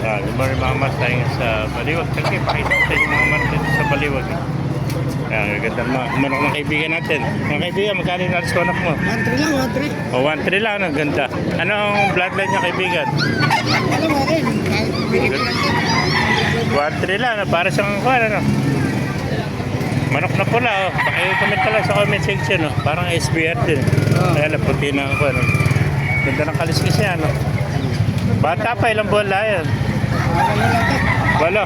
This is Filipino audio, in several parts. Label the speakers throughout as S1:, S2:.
S1: Good morning mga mas, tayo nga sa Baliwag. Sige, pakita ko sa inyo mga mas dito sa Baliwag. Gaganda manok ng kaibigan natin. Mga kaibigan, magkano yung alas konak mo?
S2: 1-3 lang, 1-3.
S1: O, 1-3 lang, ang ganda. Anong bloodline niya kaibigan?
S2: Alam mo rin, kahit
S1: 1-3 lang, para siyang kuhan, ano? Manok na pula, oh. Pakicomment ka lang sa comment section, oh. Parang SBR din. Kaya lang, puti na ako, ano? Ganda ng kaliskis niya, ano? Bata pa, ilang buwan lang yan? Walo.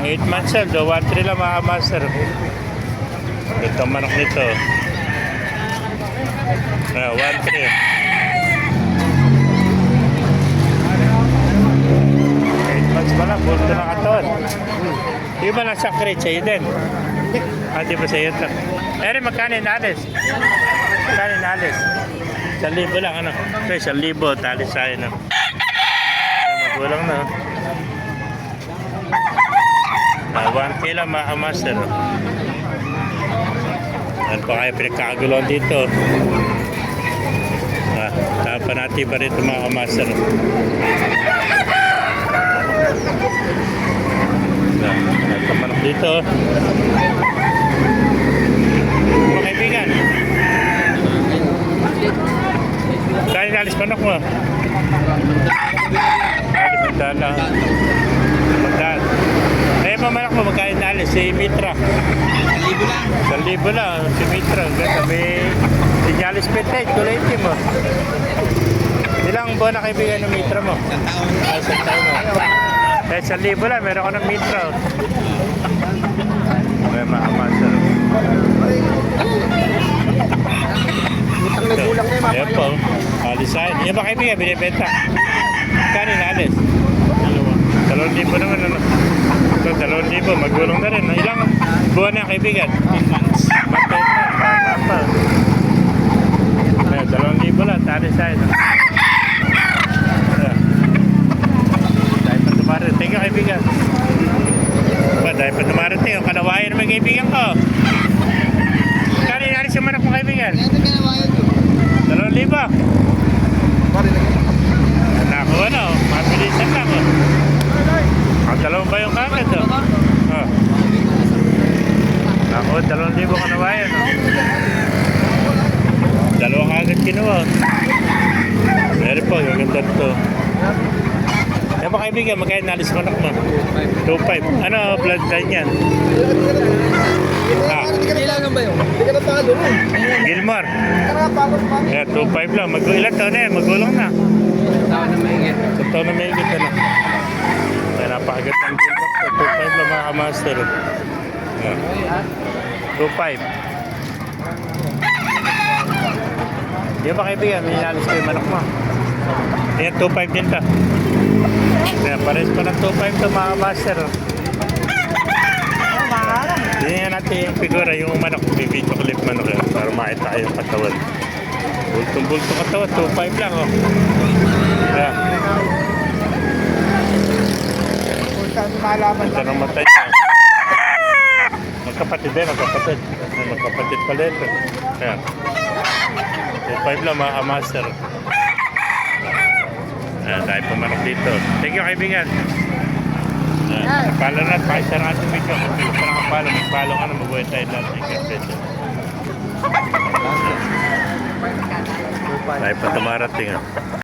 S1: 8 months old, 1-3 lang mga master. Ganda ang manok nito. 1-3. 8 months pa lang, buto na katawan. Di ba lang sakrit sa'yo din? Di ba sa'yo ito? Eri, magkano inalis? Magkano inalis? 1,000 lang, ano? 1,000, talis sa'yo, no? Magulang na. 1K lang mga master. Ano pa kaya pinagkakagulong dito? Tapan natin pa rito mga master. Nagkamanok dito. Mga kaibigan. Kaya nalis manok mo? Magdala. Magdala. Kaya pamalak mo, magkain na alis, si Mitra. 1,000 lang, si Mitra. Ganda, may sinyalis petage, kulay itim mo. Ilang buwan na kaibigan ng Mitra mo? Isang taon mo. Kaya 1,000 lang, meron ko ng Mitra. May makamasa.
S2: utang na gulang na yung
S1: Ayan po, alisahin. Yan ba kaibigan, binibenta? Kani na alis? 2,000 naman, ano? Ito, 2,000, magulong na rin. Ilang buwan na kaibigan? 10 months. Papa. Ayan, 2,000 lang, tali sa'yo. Dahil pa tumarating. Thank you kaibigan. Dahil pa tumarating. Ang kalawayan naman kaibigan ko. Kani na alis yung manok mo kaibigan? 2,000. Naku, ano, mabilisan lang. Ang dalawang ba yung kakad? Naku, 2,000 ka na ba yan? Dalawang kakad kinuha. Meron po, yung ganda ito. Yan ba kaibigan, magkaya nalis manok mo? 2,500. Ano, bloodline yan?
S2: Kailangan ba yun? Hindi ka natalo rin.
S1: Gilmar. Yan, 2,500 lang. Ilan taon na yan? Magulong na.
S2: Taon na mahigit.
S1: Taon na may higit na. Kaya napakagat ng Gilmar. 2,500 lang mga master. 2,500. Di ba kaibigan, may inalis ko yung manok mo? Ayan, 2,500 din ta. Kaya pares pa ng 2,500 to mga master. Tingnan natin yung figura, yung manok, may video clip manok yan, para makita kayo yung katawan. Bultong-bulto katawan, 2,500 lang, oh. Kaya. Ito ng mata niya. Magkapatid din, magkapatid. Magkapatid pala ito. Kaya. 2,500 lang, mga master. Dahil pumanok dito. Thank you, kaibigan. Follow na, pakishare ang ating video. Kung hindi ka pa nakapalo, mag-follow ka na, mabuhay tayo lahat. Dahil pa tumarating,